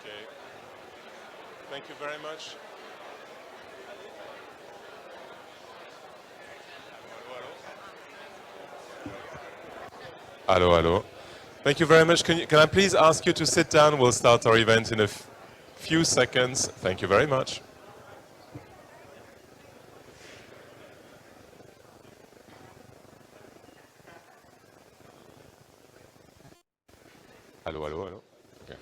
Okay. Thank you very much. Hello, hello. Thank you very much. Can I please ask you to sit down? We'll start our event in a few seconds. Thank you very much. Allô, allô, allô. Okay.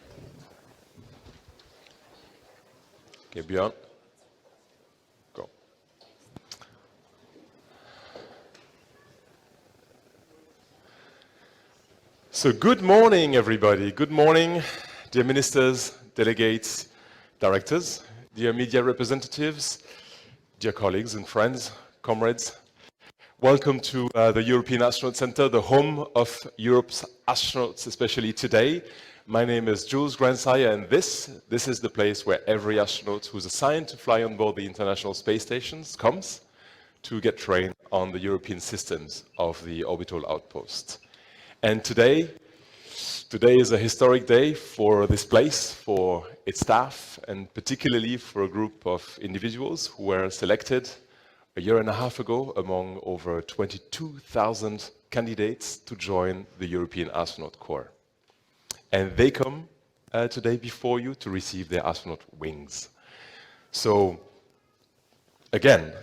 Okay, bien. Go. So good morning, everybody. Good morning, dear ministers, delegates, directors, dear media representatives, dear colleagues and friends, comrades. Welcome to the European Astronaut Center, the home of Europe's astronauts, especially today. My name is Jules Grandsire, and this is the place where every astronaut who's assigned to fly on board the International Space Stations comes to get trained on the European systems of the orbital outpost. And today is a historic day for this place, for its staff, and particularly for a group of individuals who were selected a year and a half ago among over 22,000 candidates to join the European Astronaut Corps. And they come today before you to receive their astronaut wings. So again,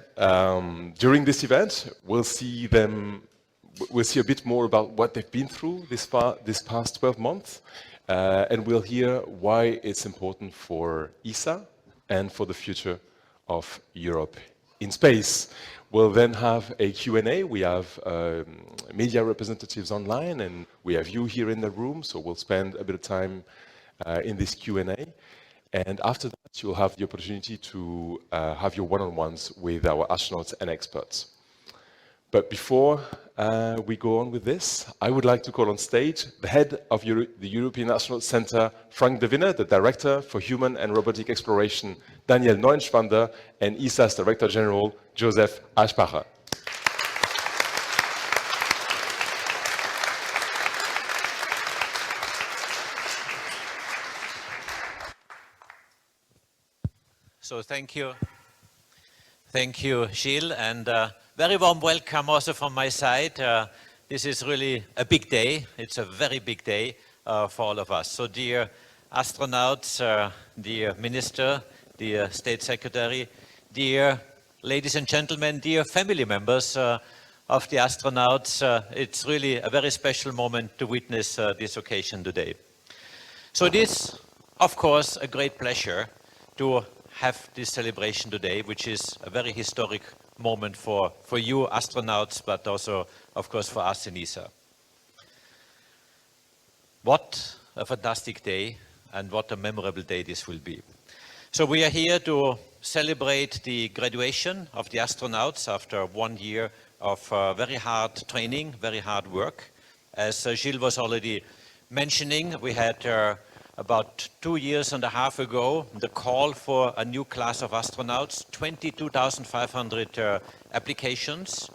during this event, we'll see a bit more about what they've been through this past 12 months, and we'll hear why it's important for ESA and for the future of Europe in space. We'll then have a Q&A. We have media representatives online, and we have you here in the room, so we'll spend a bit of time in this Q&A. And after that, you'll have the opportunity to have your one-on-ones with our astronauts and experts. But before we go on with this, I would like to call on stage the head of the European Astronaut Center, Frank de Winne, the Director for Human and Robotic Exploration, Daniel Neuenschwander, and ESA's Director General, Josef Aschbacher. So thank you, Gilles, and very warm welcome also from my side. This is really a big day. It's a very big day for all of us. So dear astronauts, dear minister, dear state secretary, dear ladies and gentlemen, dear family members of the astronauts, it's really a very special moment to witness this occasion today. So it is, of course, a great pleasure to have this celebration today, which is a very historic moment for you astronauts, but also, of course, for us in ESA. What a fantastic day, and what a memorable day this will be. So we are here to celebrate the graduation of the astronauts after 1 year of very hard training, very hard work. As Gilles was already mentioning, we had about 2.5 years ago, the call for a new class of astronauts, 22,500 applications.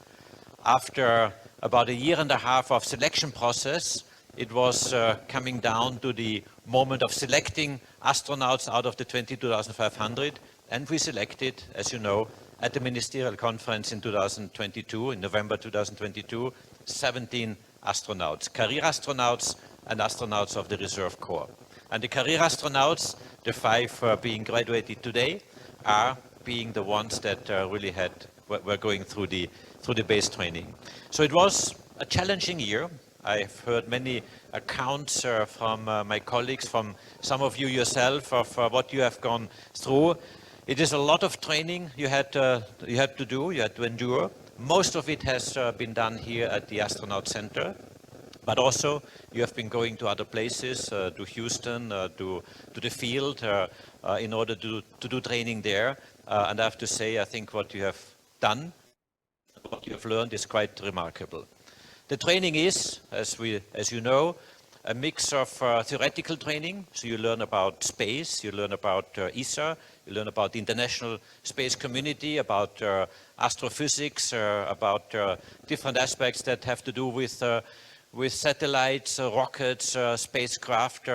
After about 1.5 years of selection process, it was coming down to the moment of selecting astronauts out of the 22,500, and we selected, as you know, at the ministerial conference in 2022, in November 2022, 17 astronauts, career astronauts and astronauts of the Reserve Corps. And the career astronauts, the 5 being graduated today, are being the ones that really were going through the base training. So it was a challenging year. I've heard many accounts from my colleagues, from some of you yourself, of what you have gone through. It is a lot of training you had to do, you had to endure. Most of it has been done here at the Astronaut Center. But also, you have been going to other places, to Houston, to the field, in order to do training there. And I have to say, I think what you have done, what you have learned is quite remarkable. The training is, as you know, a mix of theoretical training. So you learn about space, you learn about ESA, you learn about the international space community, about astrophysics, about different aspects that have to do with with satellites, rockets, spacecraft,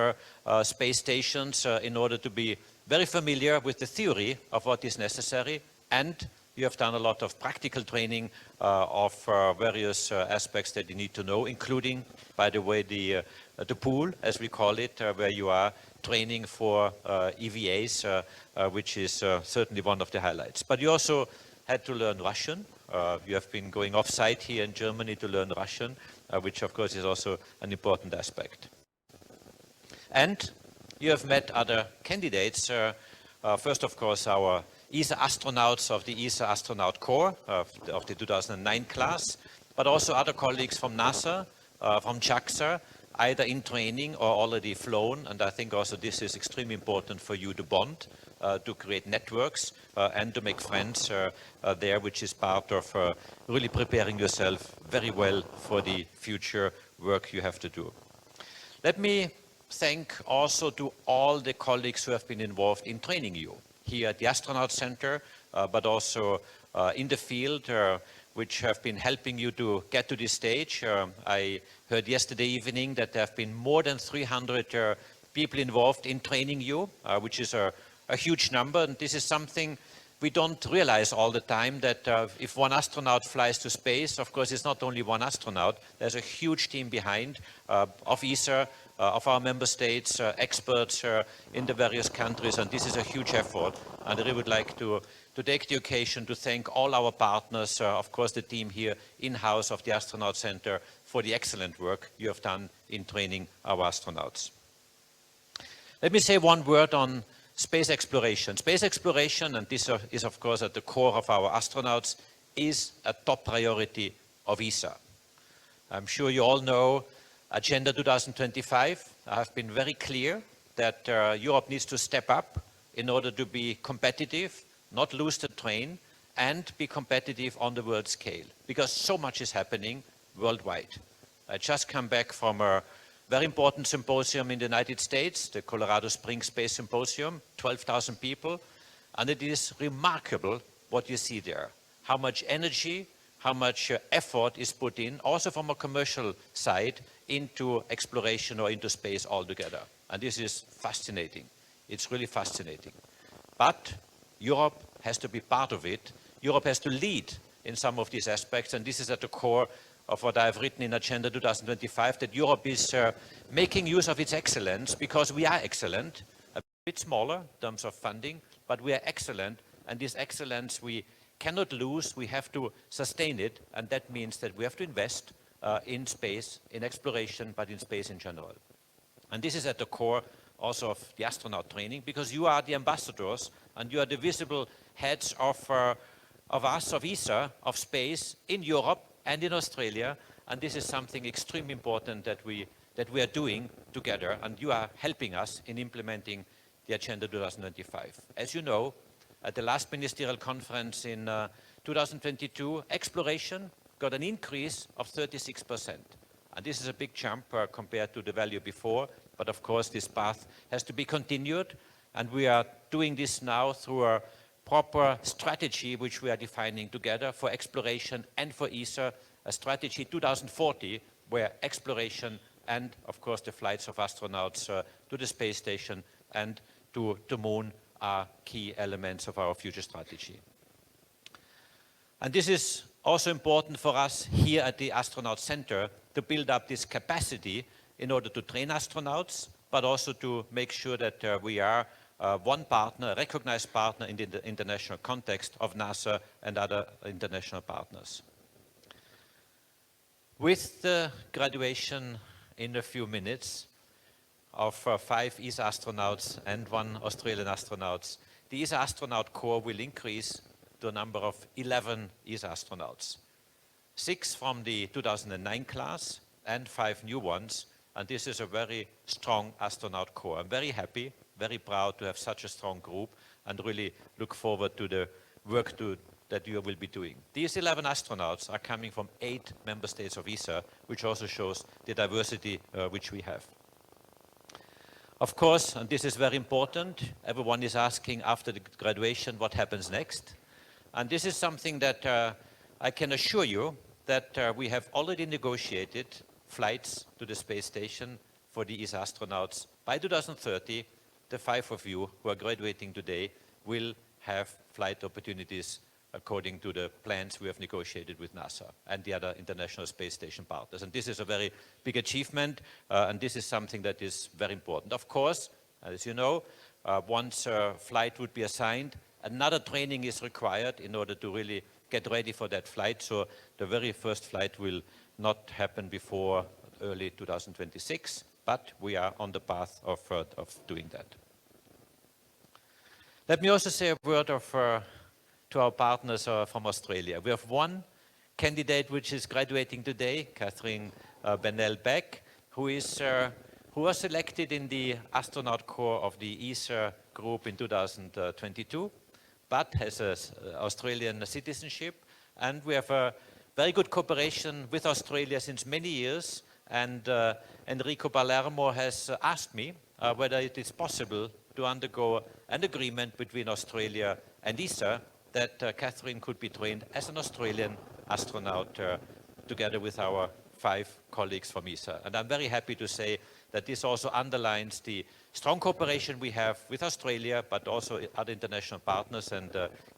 space stations in order to be very familiar with the theory of what is necessary, and you have done a lot of practical training of various aspects that you need to know, including, by the way, the pool, as we call it, where you are training for EVAs, which is certainly one of the highlights. But you also had to learn Russian. You have been going off-site here in Germany to learn Russian, which of course is also an important aspect. And you have met other candidates. First, of course, our ESA astronauts of the ESA Astronaut Corps of the 2009 class, but also other colleagues from NASA, from JAXA, either in training or already flown. And I think also this is extremely important for you to bond, to create networks and to make friends there, which is part of really preparing yourself very well for the future work you have to do. Let me thank also to all the colleagues who have been involved in training you here at the Astronaut Center, but also in the field, which have been helping you to get to this stage. I heard yesterday evening that there have been more than 300 people involved in training you, which is a huge number. And this is something we don't realize all the time, that if one astronaut flies to space, of course, it's not only one astronaut. There's a huge team behind of ESA, of our member states, experts in the various countries, and this is a huge effort. And I really would like to take the occasion to thank all our partners, of course the team here in-house of the Astronaut Center, for the excellent work you have done in training our astronauts. Let me say one word on space exploration. Space exploration, and this is of course at the core of our astronauts, is a top priority of ESA. I'm sure you all know Agenda 2025. I have been very clear that Europe needs to step up in order to be competitive, not lose the train, and be competitive on the world scale, because so much is happening worldwide. I just come back from a very important symposium in the United States, the Colorado Springs Space Symposium, 12,000 people, and it is remarkable what you see there. How much energy, how much effort is put in, also from a commercial side, into exploration or into space altogether. And this is fascinating. It's really fascinating. But Europe has to be part of it. Europe has to lead in some of these aspects, and this is at the core of what I've written in Agenda 2025, that Europe is making use of its excellence, because we are excellent, a bit smaller in terms of funding, but we are excellent, and this excellence we cannot lose. We have to sustain it, and that means that we have to invest in space, in exploration, but in space in general. And this is at the core also of the astronaut training, because you are the ambassadors and you are the visible heads of us, of ESA, of space in Europe and in Australia. And this is something extremely important that we are doing together, and you are helping us in implementing the Agenda 2025. As you know, at the last ministerial conference in 2022, exploration got an increase of 36%. And this is a big jump compared to the value before, but of course this path has to be continued, and we are doing this now through a proper strategy which we are defining together for exploration and for ESA, a strategy 2040, where exploration and of course the flights of astronauts to the space station and to the moon are key elements of our future strategy. And this is also important for us here at the Astronaut Center to build up this capacity in order to train astronauts, but also to make sure that we are one partner, a recognized partner in the international context of NASA and other international partners. With the graduation in a few minutes of 5 ESA astronauts and 1 Australian astronaut, the ESA Astronaut Corps will increase to a number of 11 ESA astronauts. 6 from the 2009 class and 5 new ones, and this is a very strong astronaut corps. I'm very happy, very proud to have such a strong group, and really look forward to the work that you will be doing. These 11 astronauts are coming from 8 member states of ESA, which also shows the diversity which we have. Of course, and this is very important, everyone is asking after the graduation what happens next. And this is something that I can assure you that we have already negotiated flights to the space station for the ESA astronauts. By 2030, the 5 of you who are graduating today will have flight opportunities according to the plans we have negotiated with NASA and the other International Space Station partners. And this is a very big achievement, and this is something that is very important. Of course, as you know, once a flight would be assigned, another training is required in order to really get ready for that flight. So the very first flight will not happen before early 2026, but we are on the path of doing that. Let me also say a word to our partners from Australia. We have one candidate which is graduating today, Katherine Bennell-Pegg, who was selected in the astronaut corps of the ESA group in 2022, but has an Australian citizenship. And we have a very good cooperation with Australia since many years. And Enrico Palermo has asked me whether it is possible to undergo an agreement between Australia and ESA that Katherine could be trained as an Australian astronaut together with our 5 colleagues from ESA. And I'm very happy to say that this also underlines the strong cooperation we have with Australia, but also other international partners. And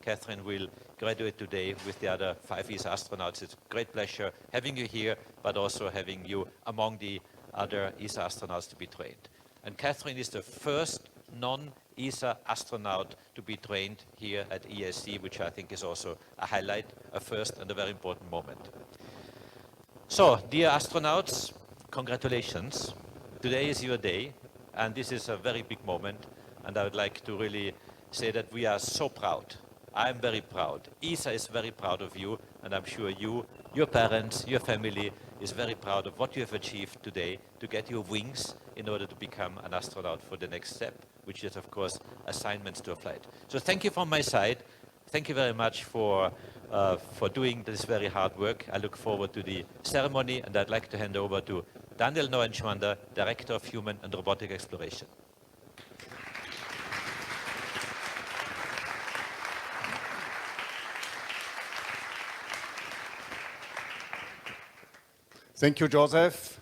Katherine will graduate today with the other 5 ESA astronauts. It's a great pleasure having you here, but also having you among the other ESA astronauts to be trained. And Katherine is the first non-ESA astronaut to be trained here at ESC, which I think is also a highlight, a first and a very important moment. So, dear astronauts, congratulations. Today is your day, and this is a very big moment, and I would like to really say that we are so proud. I'm very proud. ESA is very proud of you, and I'm sure you, your parents, your family is very proud of what you have achieved today to get your wings in order to become an astronaut for the next step, which is, of course, assignments to a flight. So thank you from my side. Thank you very much for doing this very hard work. I look forward to the ceremony, and I'd like to hand over to Daniel Neuenschwander, Director of Human and Robotic Exploration. Thank you, Josef.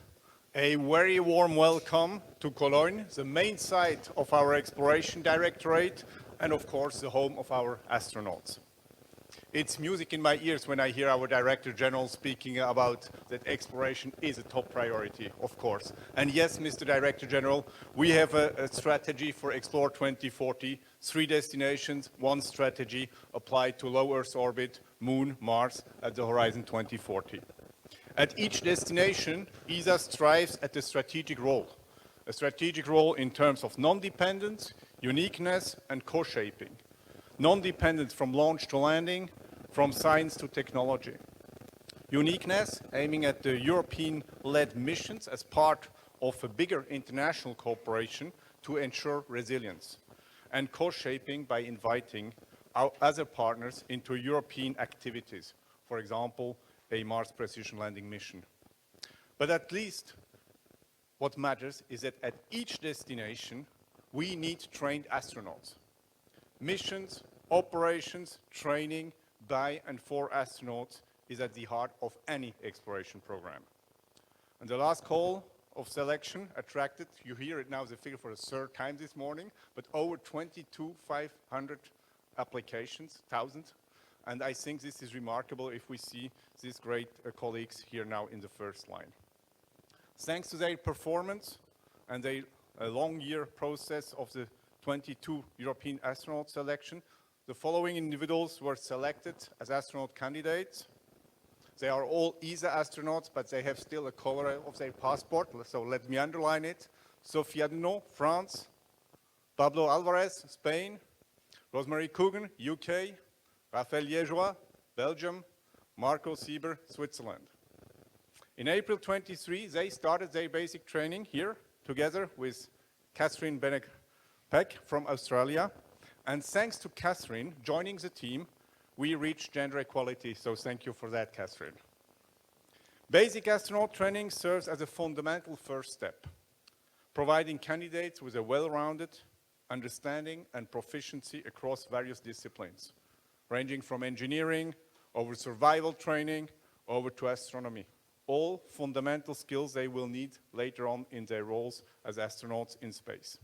A very warm welcome to Cologne, the main site of our Exploration Directorate, and of course, the home of our astronauts. It's music in my ears when I hear our Director General speaking about that exploration is a top priority, of course. And yes, Mr. Director General, we have a strategy for Explore 2040, 3 destinations, 1 strategy applied to low Earth orbit, Moon, Mars at the horizon 2040. At each destination, ESA strives at a strategic role in terms of non-dependence, uniqueness, and co-shaping. Non-dependence from launch to landing, from science to technology. Uniqueness, aiming at the European-led missions as part of a bigger international cooperation to ensure resilience. And co-shaping by inviting our other partners into European activities, for example, a Mars precision landing mission. But at least what matters is that at each destination, we need trained astronauts. Missions, operations, training by and for astronauts is at the heart of any exploration program. And the last call of selection attracted, you hear it now, the figure for the 3rd time this morning, but over 22,500 applications, 1,000. And I think this is remarkable if we see these great colleagues here now in the first line. Thanks to their performance and a long year process of the 22 European astronaut selection, the following individuals were selected as astronaut candidates. They are all ESA astronauts, but they have still a color of their passport, so let me underline it. Sophie Adenot, France. Pablo Álvarez, Spain. Rosemary Coogan, UK. Raphaël Liégeois, Belgium, Marco Sieber, Switzerland. In April 23, they started their basic training here together with Katherine Bennell-Pegg from Australia. And thanks to Katherine joining the team, we reached gender equality, so thank you for that, Katherine. Basic astronaut training serves as a fundamental first step, providing candidates with a well-rounded understanding and proficiency across various disciplines, ranging from engineering, over survival training, over to astronomy. all fundamental skills they will need later on in their roles as astronauts in space.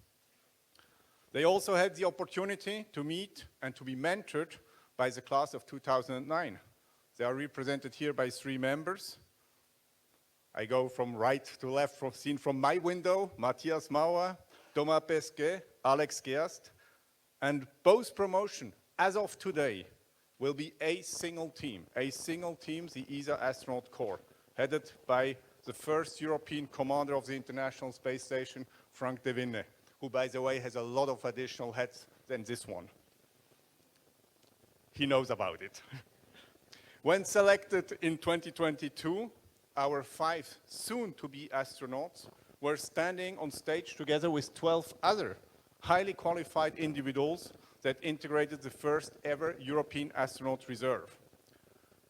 They also had the opportunity to meet and to be mentored by the class of 2009. They are represented here by 3 members. I go from right to left, seen from my window: Matthias Mauer, Thomas Pesquet, Alex Geast. And both promotion, as of today, will be a single team, the ESA Astronaut Corps, headed by the first European commander of the International Space Station, Frank de Winne, who, by the way, has a lot of additional heads than this one. He knows about it. When selected in 2022, our 5 soon-to-be astronauts were standing on stage together with 12 other highly qualified individuals that integrated the first ever European astronaut reserve.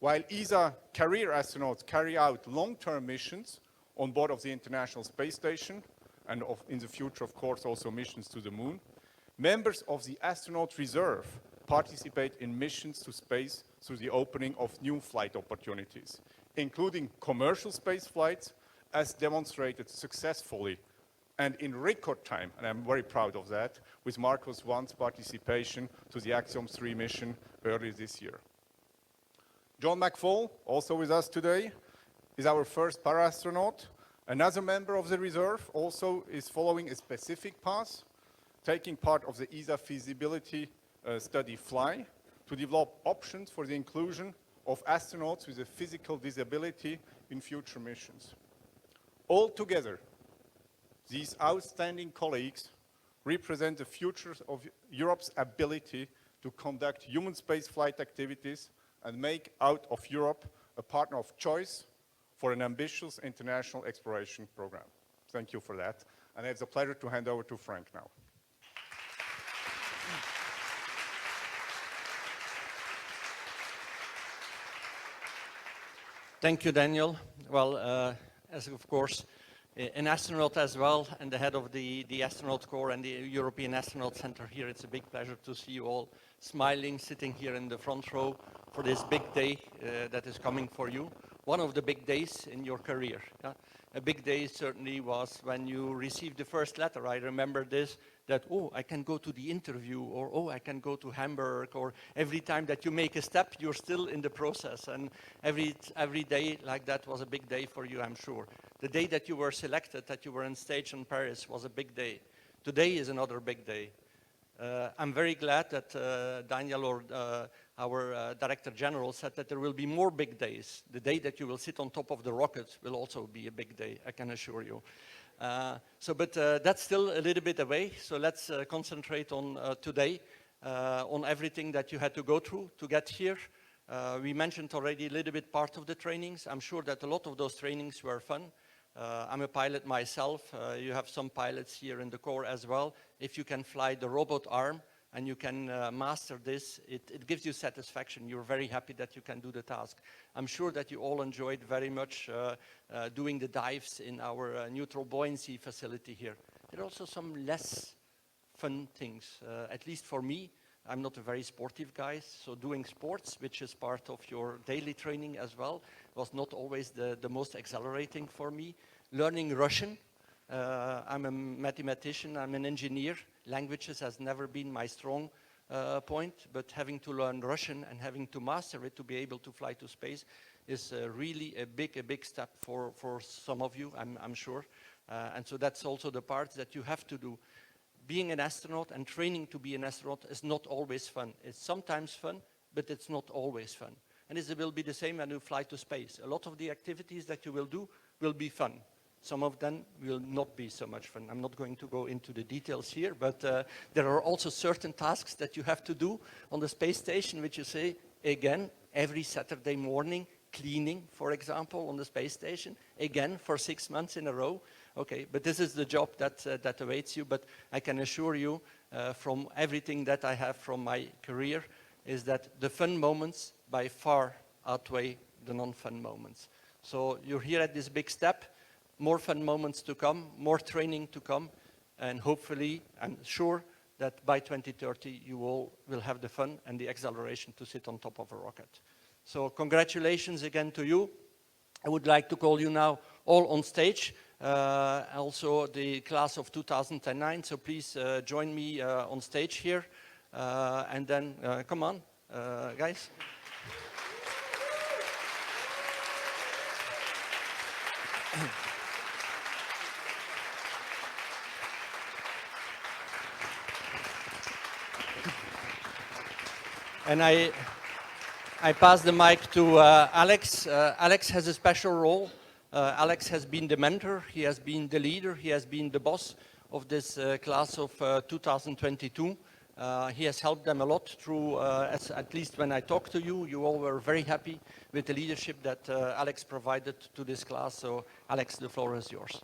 While ESA career astronauts carry out long-term missions on board of the International Space Station, and in the future, of course, also missions to the moon, members of the astronaut reserve participate in missions to space through the opening of new flight opportunities, including commercial space flights, as demonstrated successfully and in record time, and I'm very proud of that, with Marcos Wann's participation to the Axiom 3 mission earlier this year. John McFall, also with us today, is our first para-astronaut. Another member of the reserve also is following a specific path, taking part of the ESA feasibility study FLY to develop options for the inclusion of astronauts with a physical disability in future missions. Altogether, these outstanding colleagues represent the future of Europe's ability to conduct human spaceflight activities and make out of Europe a partner of choice for an ambitious international exploration program. Thank you for that. And it's a pleasure to hand over to Frank now. Thank you, Daniel. Well, as of course, an astronaut as well, and the head of the Astronaut Corps and the European Astronaut Center here, it's a big pleasure to see you all smiling, sitting here in the front row for this big day that is coming for you. One of the big days in your career. Yeah? A big day certainly was when you received the first letter. I remember this, that, oh, I can go to the interview, or oh, I can go to Hamburg, or every time that you make a step, you're still in the process. And every day like that was a big day for you, I'm sure. The day that you were selected, that you were on stage in Paris, was a big day. Today is another big day. I'm very glad that Daniel, or our Director General, said that there will be more big days. The day that you will sit on top of the rocket will also be a big day, I can assure you. But that's still a little bit away, so let's concentrate on today, on everything that you had to go through to get here. We mentioned already a little bit part of the trainings. I'm sure that a lot of those trainings were fun. I'm a pilot myself. You have some pilots here in the Corps as well. If you can fly the robot arm and you can master this, it gives you satisfaction. You're very happy that you can do the task. I'm sure that you all enjoyed very much doing the dives in our neutral buoyancy facility here. There are also some less fun things, at least for me. I'm not a very sportive guy, so doing sports, which is part of your daily training as well, was not always the most exhilarating for me. Learning Russian, I'm a mathematician, I'm an engineer. Languages has never been my strong point, but having to learn Russian and having to master it to be able to fly to space is really a big step for some of you, I'm sure. And so that's also the part that you have to do. Being an astronaut and training to be an astronaut is not always fun. It's sometimes fun, but it's not always fun. And it will be the same when you fly to space. A lot of the activities that you will do will be fun. Some of them will not be so much fun. I'm not going to go into the details here, but there are also certain tasks that you have to do on the space station, which you say, again, every Saturday morning, cleaning, for example, on the space station, again, for 6 months in a row. Okay, but this is the job that awaits you. But I can assure you from everything that I have from my career is that the fun moments by far outweigh the non-fun moments. So you're here at this big step, more fun moments to come, more training to come, and hopefully, I'm sure that by 2030 you all will have the fun and the acceleration to sit on top of a rocket. So congratulations again to you. I would like to call you now all on stage, also the class of 2009, so please join me on stage here, and then come on, guys. And I pass the mic to Alex. Alex has a special role. Alex has been the mentor, he has been the leader, he has been the boss of this class of 2022. He has helped them a lot through, at least when I talked to you, you all were very happy with the leadership that Alex provided to this class. So Alex, the floor is yours.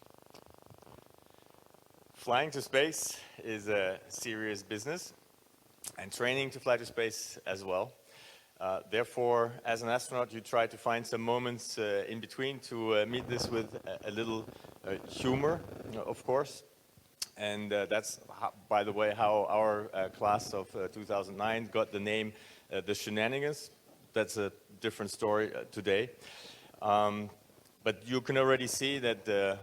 Flying to space is a serious business, and training to fly to space as well. Therefore, as an astronaut, you try to find some moments in between to meet this with a little humor, of course. And that's, by the way, how our class of 2009 got the name the Shenanigans. That's a different story today. But you can already see that the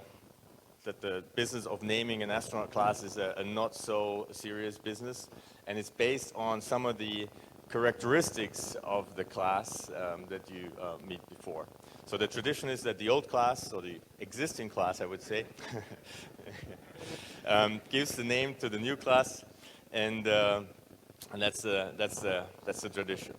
business of naming an astronaut class is a not so serious business, and it's based on some of the characteristics of the class that you meet before. So the tradition is that the old class, or the existing class, I would say, gives the name to the new class, and that's the tradition.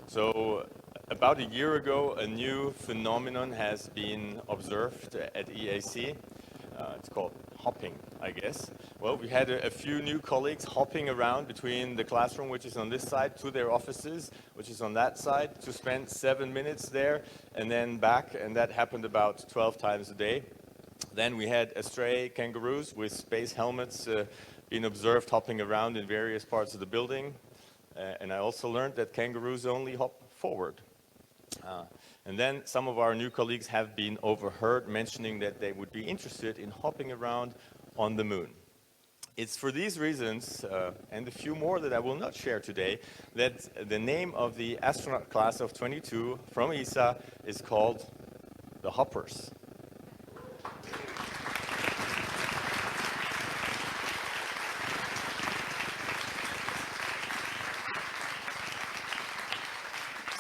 So about a year ago, a new phenomenon has been observed at EAC. It's called hopping, I guess. Well, we had a few new colleagues hopping around between the classroom, which is on this side, to their offices, which is on that side, to spend 7 minutes there and then back, and that happened about 12 times a day. Then we had stray kangaroos with space helmets being observed hopping around in various parts of the building. And I also learned that kangaroos only hop forward. And then some of our new colleagues have been overheard mentioning that they would be interested in hopping around on the moon. It's for these reasons, and a few more that I will not share today, that the name of the astronaut class of 22 from ESA is called the Hoppers.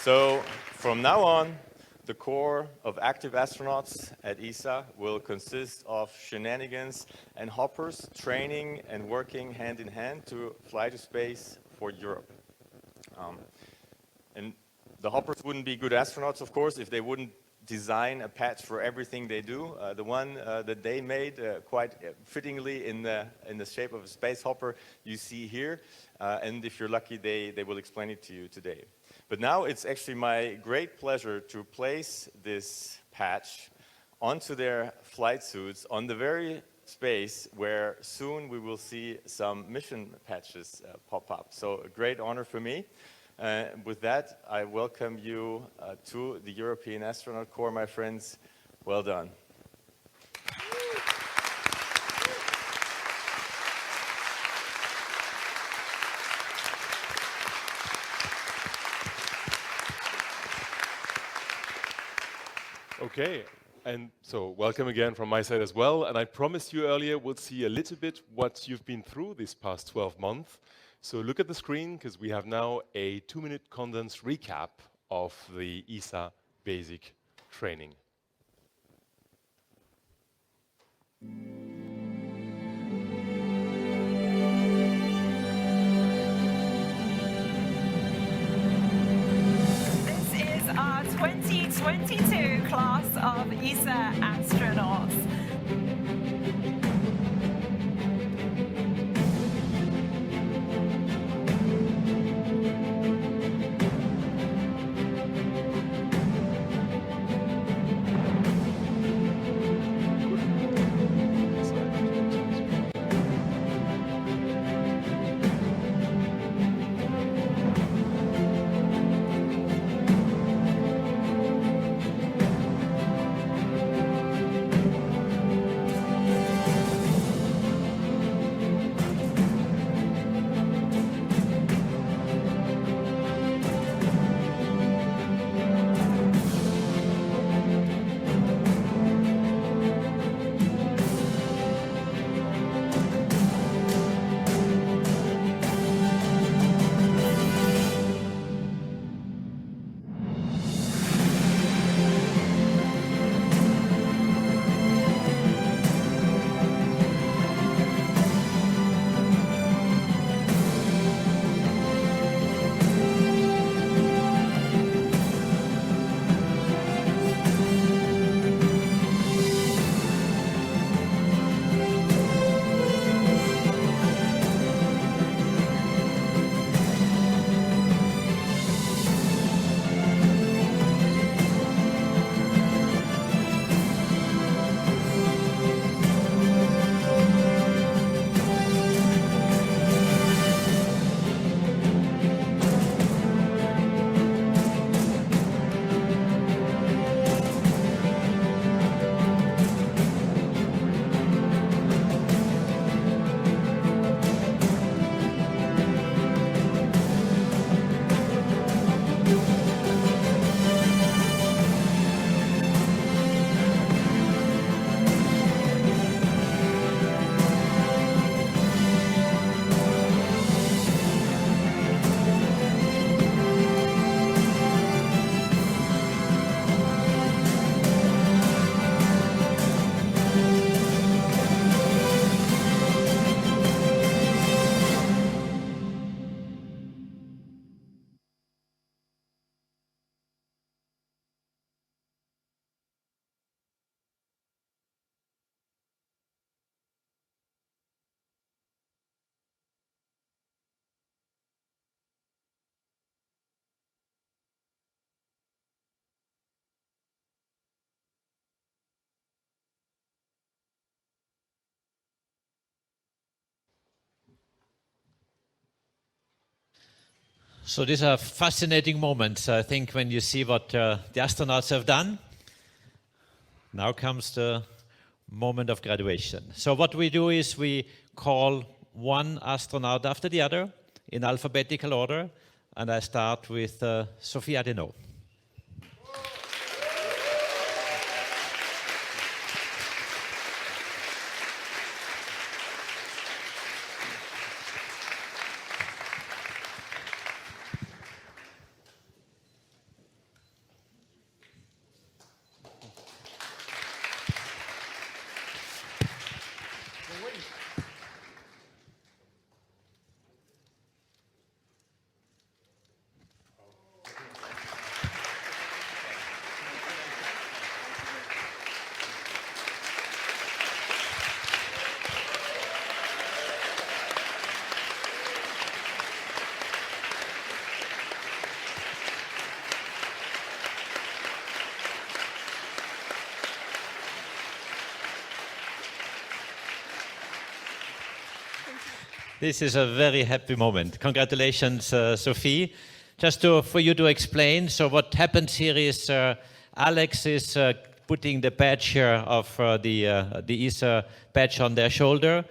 So from now on, the core of active astronauts at ESA will consist of shenanigans and hoppers training and working hand in hand to fly to space for Europe. And the hoppers wouldn't be good astronauts, of course, if they wouldn't design a patch for everything they do. The one that they made quite fittingly in the shape of a space hopper you see here. And if you're lucky, they will explain it to you today. But now it's actually my great pleasure to place this patch onto their flight suits on the very space where soon we will see some mission patches pop up. So a great honor for me. With that, I welcome you to the European Astronaut Corps, my friends. Well done. Okay, and so welcome again from my side as well. And I promised you earlier we'll see a little bit what you've been through this past 12 months. So look at the screen, because we have now a 2-minute condensed recap of the ESA basic training. This is our 2022 class of ESA astronauts. So these are fascinating moments, I think, when you see what the astronauts have done. Now comes the moment of graduation. So what we do is we call one astronaut after the other in alphabetical order, and I start with Sophie Adenot. This is a very happy moment. Congratulations, Sophie. Just for you to explain, so what happens here is Alex is putting the badge of the ESA badge on their shoulder.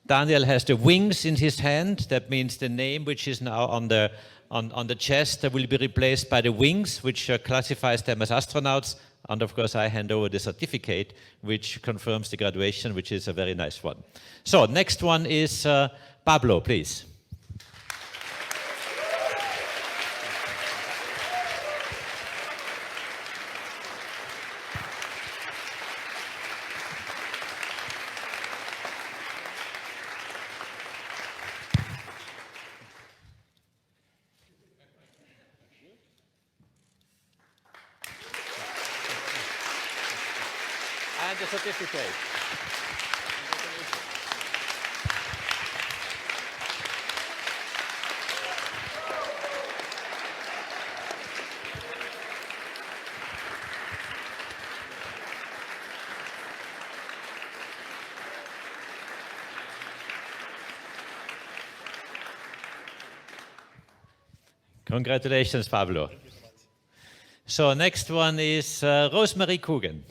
Daniel has the wings in his hand. That means the name, which is now on the chest, will be replaced by the wings, which classifies them as astronauts. And of course, I hand over the certificate, which confirms the graduation, which is a very nice one. So next one is Pablo, please. And the certificate. Congratulations, Pablo. So next one is Rosemary Coogan.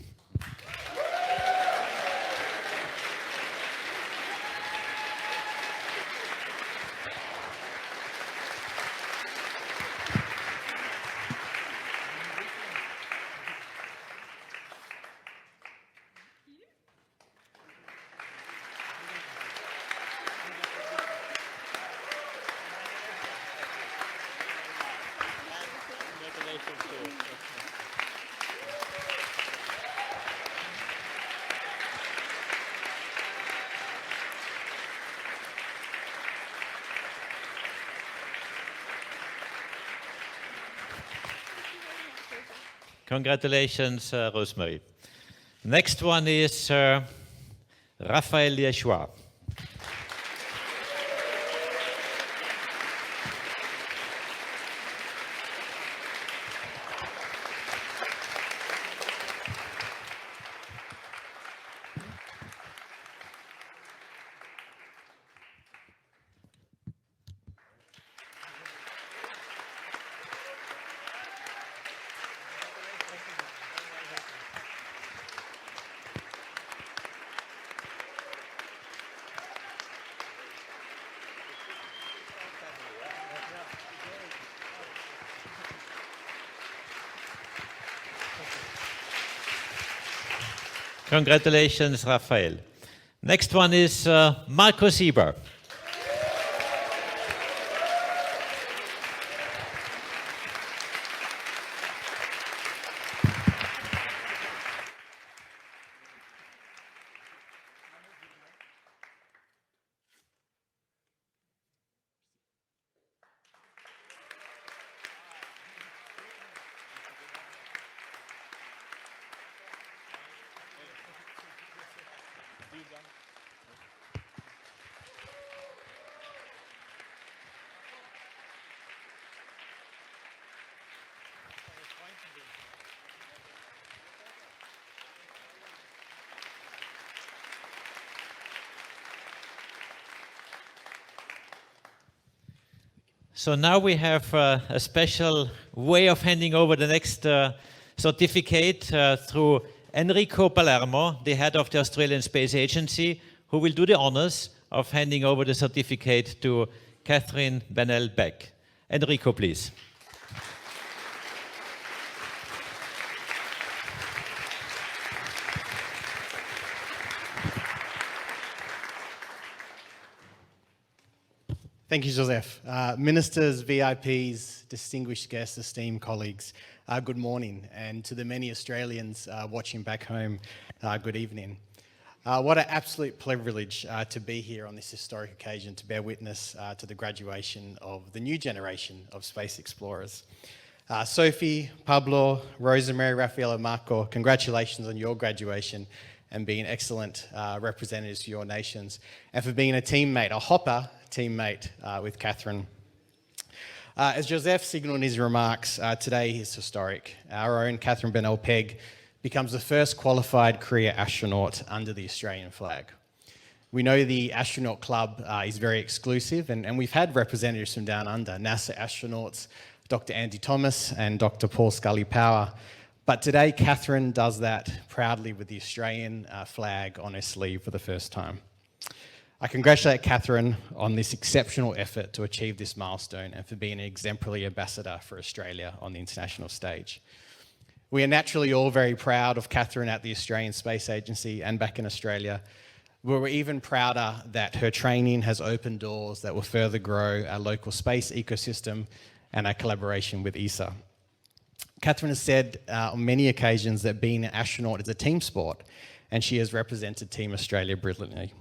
Congratulations, Rosemary. Next one is Raphaël Liégeois. Congratulations, Raphael. Next one is Marco Sieber. So now we have a special way of handing over the next certificate through Enrico Palermo, the head of the Australian Space Agency, who will do the honors of handing over the certificate to Katherine Bennell-Pegg. Enrico, please. Thank you, Josef. Ministers, VIPs, distinguished guests, esteemed colleagues, good morning. And to the many Australians watching back home, good evening. What an absolute privilege to be here on this historic occasion to bear witness to the graduation of the new generation of space explorers. Sophie, Pablo, Rosemary, Raphaël and Marco, congratulations on your graduation and being excellent representatives for your nations, and for being a teammate, a hopper teammate with Katherine. As Josef signalled in his remarks, today is historic. Our own Katherine Bennell-Pegg becomes the first qualified career astronaut under the Australian flag. We know the Astronaut Club is very exclusive, and we've had representatives from down under, NASA astronauts, Dr. Andy Thomas and Dr. Paul Scully-Power. But today, Katherine does that proudly with the Australian flag on her sleeve for the first time. I congratulate Katherine on this exceptional effort to achieve this milestone and for being an exemplary ambassador for Australia on the international stage. We are naturally all very proud of Katherine at the Australian Space Agency and back in Australia. We're even prouder that her training has opened doors that will further grow our local space ecosystem and our collaboration with ESA. Katherine has said on many occasions that being an astronaut is a team sport, and she has represented Team Australia brilliantly.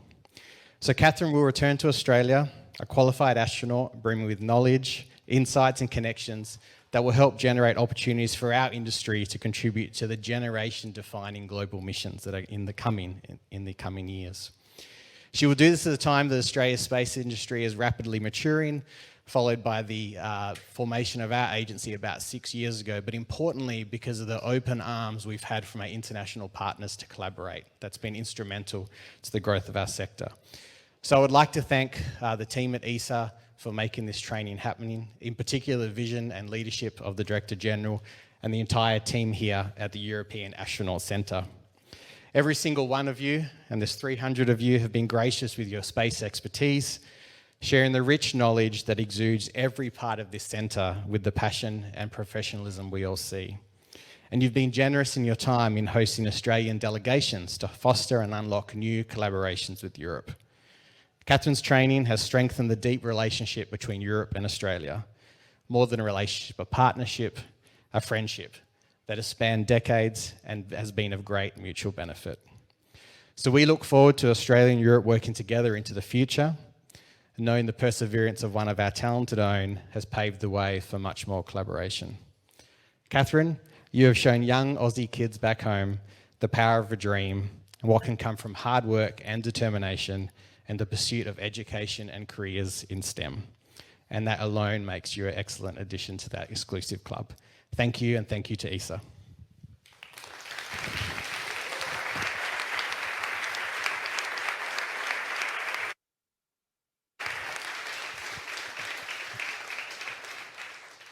So Katherine will return to Australia, a qualified astronaut, brimming with knowledge, insights and connections that will help generate opportunities for our industry to contribute to the generation-defining global missions that are in the coming years. She will do this at a time that Australia's space industry is rapidly maturing, followed by the formation of our agency about 6 years ago, but importantly because of the open arms we've had from our international partners to collaborate. That's been instrumental to the growth of our sector. So I would like to thank the team at ESA for making this training happening, in particular the vision and leadership of the Director General and the entire team here at the European Astronaut Centre. Every single one of you, and there's 300 of you, have been gracious with your space expertise, sharing the rich knowledge that exudes every part of this centre with the passion and professionalism we all see. And you've been generous in your time in hosting Australian delegations to foster and unlock new collaborations with Europe. Katherine's training has strengthened the deep relationship between Europe and Australia, more than a relationship, a partnership, a friendship that has spanned decades and has been of great mutual benefit. So we look forward to Australia and Europe working together into the future, knowing the perseverance of one of our talented own has paved the way for much more collaboration. Katherine, you have shown young Aussie kids back home the power of a dream and what can come from hard work and determination and the pursuit of education and careers in STEM. And that alone makes you an excellent addition to that exclusive club. Thank you, and thank you to ESA.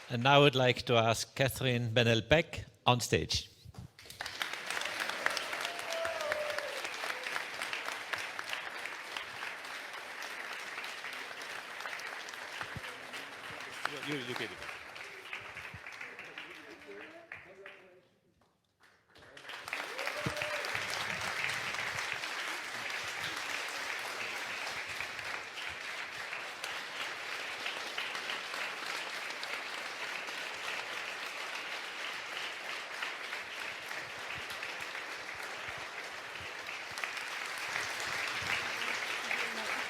And now I would like to ask Katherine Bennell-Pegg on stage. You get it.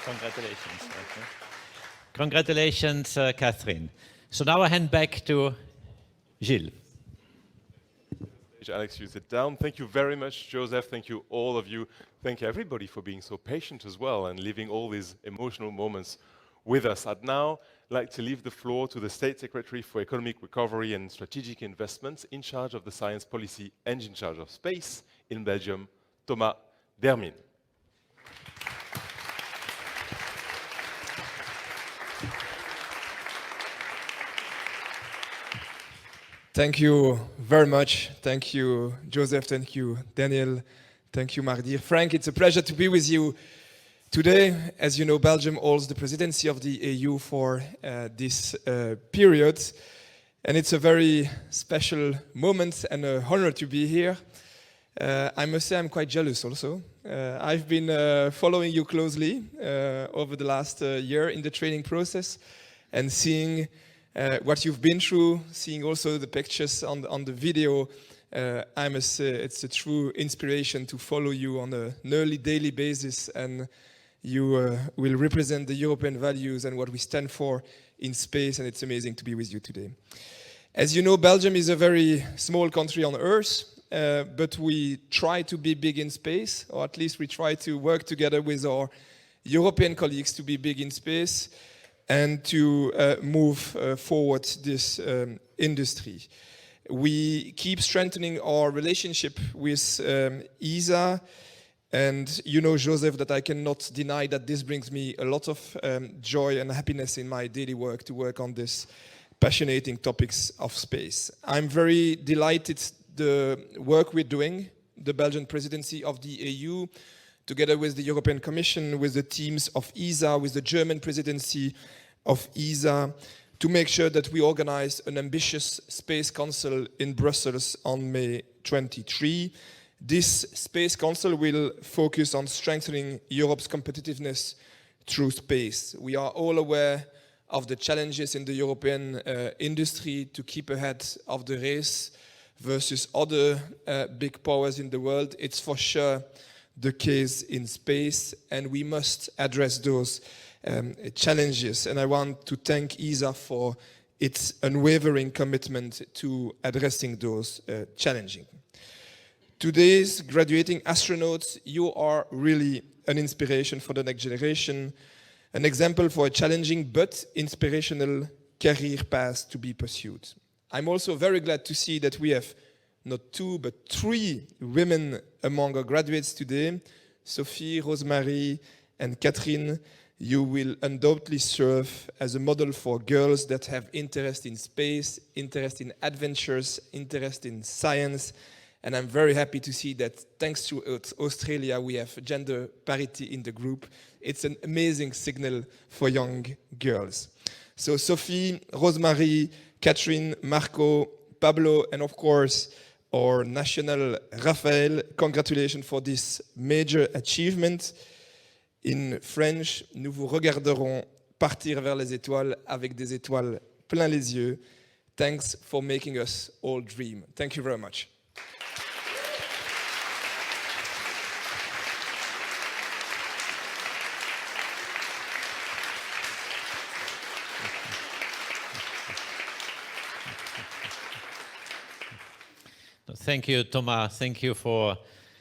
Congratulations. Okay. Congratulations, Katherine. So now I hand back to Gilles. Alex, you sit down. Thank you very much, Joseph. Thank you, all of you. Thank you, everybody, for being so patient as well and living all these emotional moments with us. I'd now like to leave the floor to the State Secretary for Economic Recovery and Strategic Investments in charge of the science policy and in charge of space in Belgium, Thomas Dermine. Thank you very much. Thank you, Joseph. Thank you, Daniel. Thank you, Mark. Dear Frank, it's a pleasure to be with you today. As you know, Belgium holds the presidency of the EU for this period. And it's a very special moment and an honor to be here. I must say I'm quite jealous also. I've been following you closely over the last year in the training process and seeing what you've been through, seeing also the pictures on the video. I must say it's a true inspiration to follow you on a nearly daily basis, and you will represent the European values and what we stand for in space, and it's amazing to be with you today. As you know, Belgium is a very small country on Earth, but we try to be big in space, or at least we try to work together with our European colleagues to be big in space and to move forward this industry. We keep strengthening our relationship with ESA, and you know, Joseph, that I cannot deny that this brings me a lot of joy and happiness in my daily work to work on this passionating topics of space. I'm very delighted the work we're doing, the Belgian presidency of the EU, together with the European Commission, with the teams of ESA, with the German presidency of ESA, to make sure that we organize an ambitious Space Council in Brussels on May 23. This Space Council will focus on strengthening Europe's competitiveness through space. We are all aware of the challenges in the European industry to keep ahead of the race versus other big powers in the world. It's for sure the case in space, and we must address those challenges. And I want to thank ESA for its unwavering commitment to addressing those challenges. Today's graduating astronauts, you are really an inspiration for the next generation, an example for a challenging but inspirational career path to be pursued. I'm also very glad to see that we have not 2 but 3 women among our graduates today. Sophie, Rosemary, and Katherine, you will undoubtedly serve as a model for girls that have interest in space, interest in adventures, interest in science. And I'm very happy to see that thanks to Australia, we have gender parity in the group. It's an amazing signal for young girls. So Sophie, Rosemary, Katherine, Marco, Pablo, and of course, our national Raphaël, congratulations for this major achievement. In French, nous vous regarderons partir vers les étoiles avec des étoiles plein les yeux. Thanks for making us all dream. Thank you very much. Thank you, Thomas. Thank you for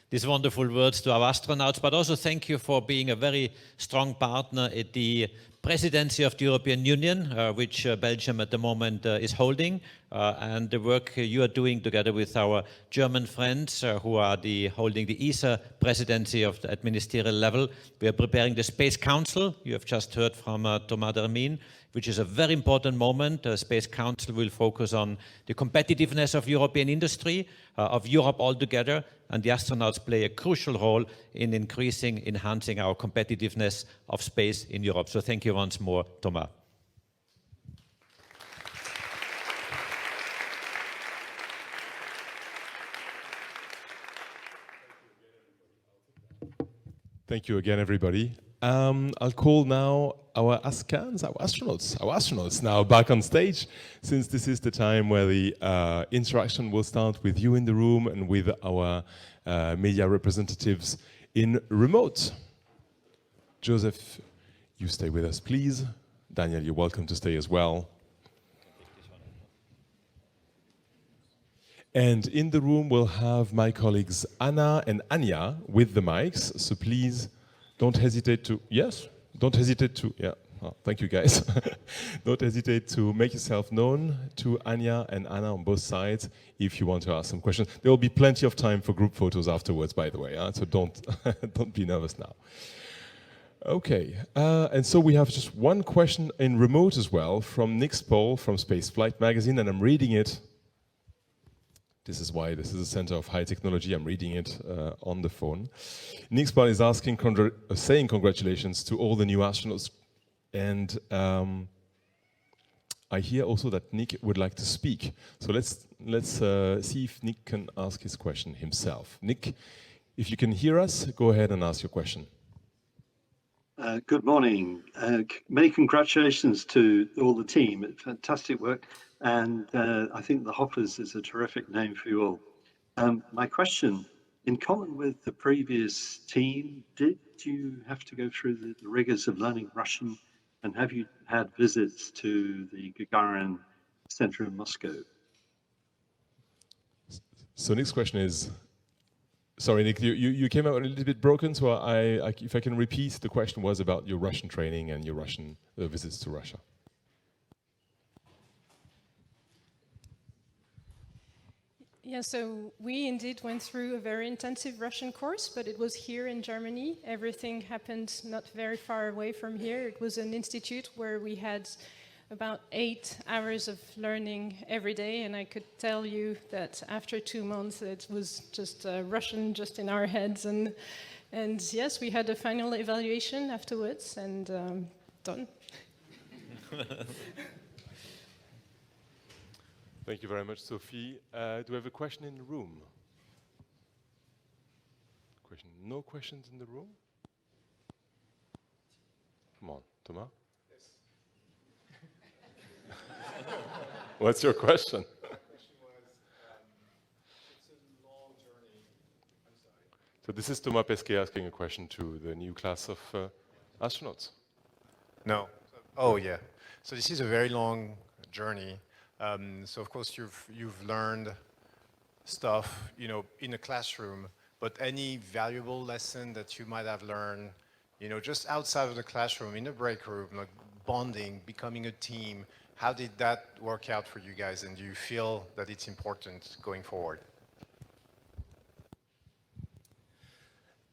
these wonderful words to our astronauts, but also thank you for being a very strong partner at the presidency of the European Union, which Belgium at the moment is holding, and the work you are doing together with our German friends who are holding the ESA presidency at ministerial level. We are preparing the Space Council. You have just heard from Thomas Dermine, which is a very important moment. The Space Council will focus on the competitiveness of European industry, of Europe altogether, and the astronauts play a crucial role in enhancing our competitiveness of space in Europe. So thank you once more, Thomas. Thank you again, everybody. I'll call now our astronauts now back on stage, since this is the time where the interaction will start with you in the room and with our media representatives in remote. Joseph, you stay with us, please. Daniel, you're welcome to stay as well. And in the room, we'll have my colleagues Anna and Anya with the mics, so please don't hesitate to, thank you guys. Don't hesitate to make yourself known to Anya and Anna on both sides if you want to ask some questions. There will be plenty of time for group photos afterwards, by the way, so don't be nervous now. Okay, and so we have just one question in remote as well from Nick Spoll from Spaceflight magazine, and I'm reading it This is why this is a center of high technology. I'm reading it on the phone. Nick's part is asking, saying congratulations to all the new astronauts. And I hear also that Nick would like to speak. So let's see if Nick can ask his question himself. Nick, if you can hear us, go ahead and ask your question. Good morning. Many congratulations to all the team. Fantastic work. And I think the Hoppers is a terrific name for you all. My question, in common with the previous team, did you have to go through the rigors of learning Russian? And have you had visits to the Gagarin Center in Moscow? So Nick's question is, sorry, Nick, you came out a little bit broken, so if I can repeat, the question was about your Russian training and your Russian visits to Russia. Yeah, so we indeed went through a very intensive Russian course, but it was here in Germany. Everything happened not very far away from here. It was an institute where we had about 8 hours of learning every day, and I could tell you that after 2 months it was just Russian just in our heads, and yes, we had a final evaluation afterwards, and done. Thank you very much, Sophie. Do we have a question in the room? No questions in the room? Come on, Thomas. What's your question? So this is Thomas Pesquet asking a question to the new class of astronauts. No. Oh, yeah. So this is a very long journey. So of course you've learned stuff, in a classroom, but any valuable lesson that you might have learned, just outside of the classroom, in the break room, like bonding, becoming a team. How did that work out for you guys, and do you feel that it's important going forward?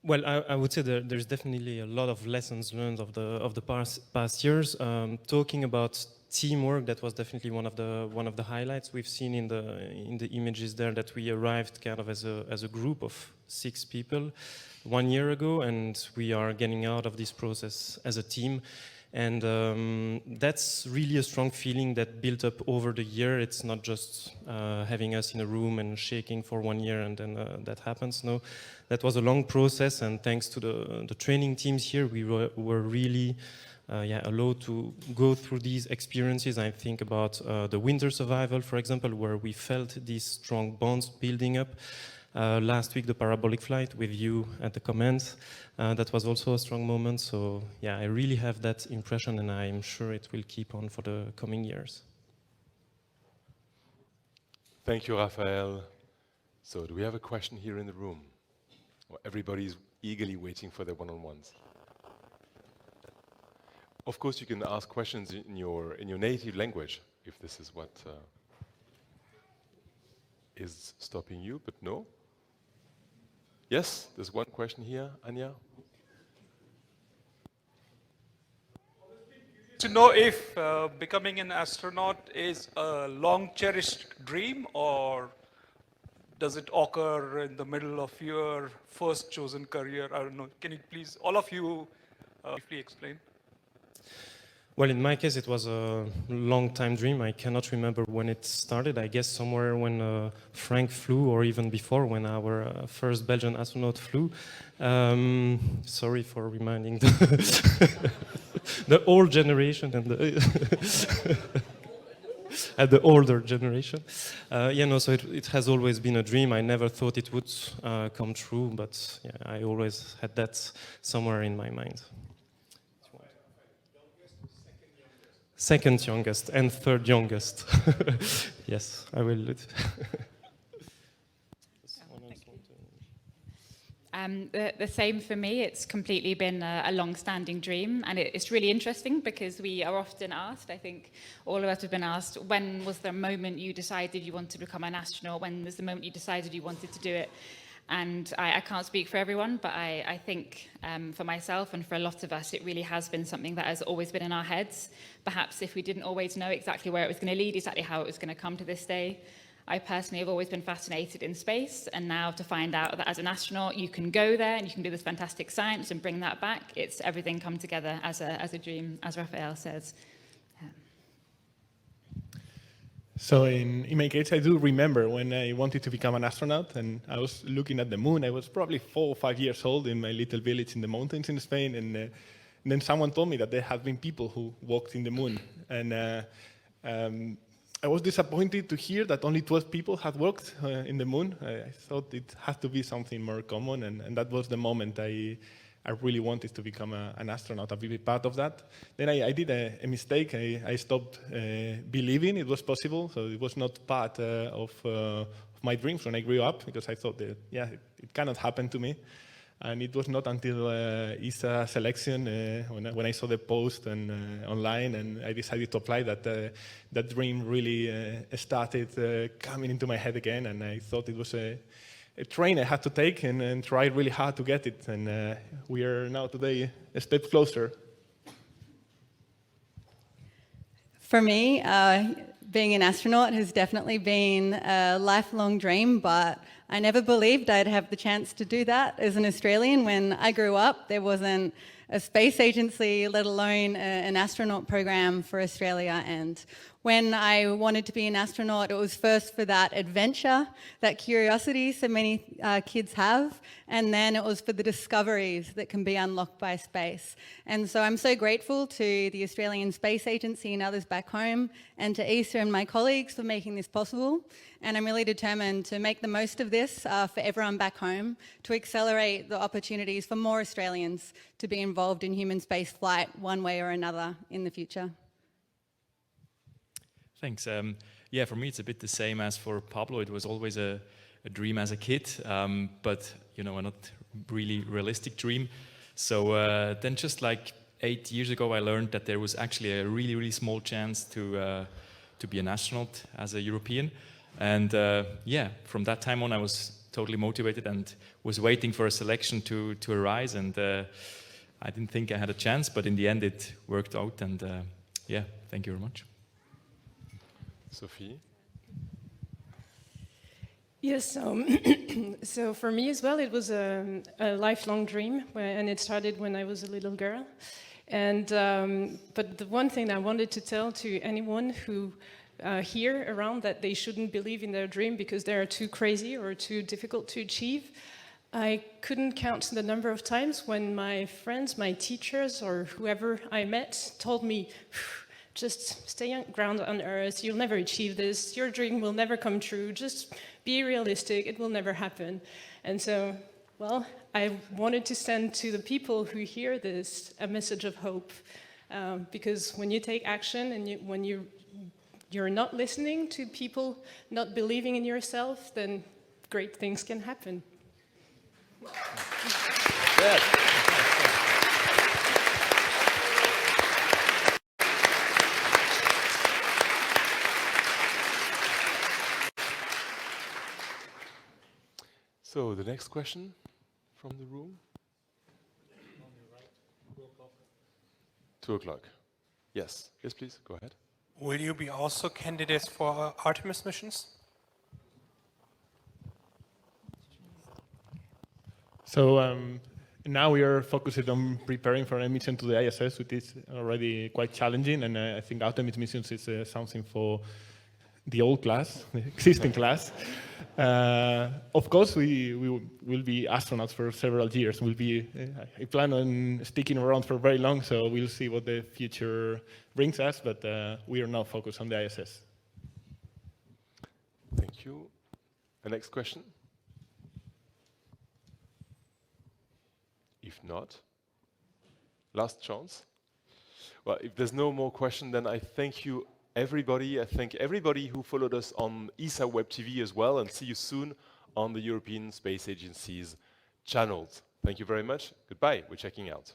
Well, I would say there's definitely a lot of lessons learned of the past years. Talking about teamwork, that was definitely one of the highlights. We've seen in the images there that we arrived kind of as a group of 6 people 1 year ago, and we are getting out of this process as a team. And that's really a strong feeling that built up over the year. It's not just having us in a room and shaking for 1 year and then that happens. No, that was a long process, and thanks to the training teams here, we were really allowed to go through these experiences. I think about the winter survival, for example, where we felt these strong bonds building up. Last week, the parabolic flight with you at the command, that was also a strong moment. So yeah, I really have that impression, and I'm sure it will keep on for the coming years. Thank you, Raphaël. So do we have a question here in the room? Well, everybody's eagerly waiting for their one-on-ones. Of course, you can ask questions in your native language, if this is what is stopping you, but no. Yes, there's one question here, Anya. To know if becoming an astronaut is a long cherished dream, or does it occur in the middle of your first chosen career? I don't know. Can you please, all of you, briefly explain? Well, in my case, it was a long time dream. I cannot remember when it started. I guess somewhere when Frank flew, or even before, when our first Belgian astronaut flew. Sorry for reminding the old generation and the older generation. So it has always been a dream. I never thought it would come true, but yeah, I always had that somewhere in my mind. Second youngest and third youngest. Yes, I will. The same for me. It's completely been a long-standing dream, and it's really interesting because we are often asked, I think all of us have been asked, when was the moment you decided you wanted to become an astronaut? When was the moment you decided you wanted to do it? And I can't speak for everyone, but I think for myself and for a lot of us, it really has been something that has always been in our heads. Perhaps if we didn't always know exactly where it was going to lead, exactly how it was going to come to this day. I personally have always been fascinated in space, and now to find out that as an astronaut you can go there and you can do this fantastic science and bring that back, it's everything come together as a dream, as Raphael says. So in my case, I do remember when I wanted to become an astronaut, and I was looking at the moon. I was probably 4 or 5 years old in my little village in the mountains in Spain, and then someone told me that there have been people who walked in the moon. And I was disappointed to hear that only 12 people had walked in the moon. I thought it had to be something more common, and that was the moment I really wanted to become an astronaut, to be part of that. Then I did a mistake. I stopped believing it was possible, so it was not part of my dreams when I grew up, because I thought that, yeah, it cannot happen to me. And it was not until ESA selection, when I saw the post and online, and I decided to apply, that that dream really started coming into my head again, and I thought it was a train I had to take and try really hard to get it. And we are now today a step closer. For me, being an astronaut has definitely been a lifelong dream, but I never believed I'd have the chance to do that as an Australian. When I grew up, there wasn't a space agency, let alone an astronaut program for Australia. And when I wanted to be an astronaut, it was first for that adventure, that curiosity so many kids have, and then it was for the discoveries that can be unlocked by space. And so I'm so grateful to the Australian Space Agency and others back home, and to ESA and my colleagues for making this possible. And I'm really determined to make the most of this for everyone back home, to accelerate the opportunities for more Australians to be involved in human space flight one way or another in the future. Thanks. Yeah, for me it's a bit the same as for Pablo. It was always a dream as a kid, but a not really realistic dream. So then just like 8 years ago, I learned that there was actually a really, really small chance to be an astronaut as a European. And yeah, from that time on, I was totally motivated and was waiting for a selection to arise. And I didn't think I had a chance, but in the end it worked out. And yeah, thank you very much. Sophie? Yes, so for me as well, it was a lifelong dream, and it started when I was a little girl. And but the one thing I wanted to tell to anyone who hear around that they shouldn't believe in their dream because they are too crazy or too difficult to achieve, I couldn't count the number of times when my friends, my teachers, or whoever I met told me, just stay on ground on Earth, you'll never achieve this, your dream will never come true, just be realistic, it will never happen. And so, well, I wanted to send to the people who hear this a message of hope, because when you take action and when you're not listening to people, not believing in yourself, then great things can happen. Yes. So the next question from the room. 2 o'clock. Yes. Yes, please. Go ahead. Will you be also candidates for Artemis missions? So now we are focused on preparing for a mission to the ISS, which is already quite challenging, and I think Artemis missions is something for the old class, the existing class. Of course, we will be astronauts for several years. I plan on sticking around for very long, so we'll see what the future brings us, but we are now focused on the ISS. Thank you. The next question? If not, last chance. Well, if there's no more question, then I thank you everybody. I thank everybody who followed us on ESA Web TV as well, and see you soon on the European Space Agency's channels. Thank you very much. Goodbye. We're checking out.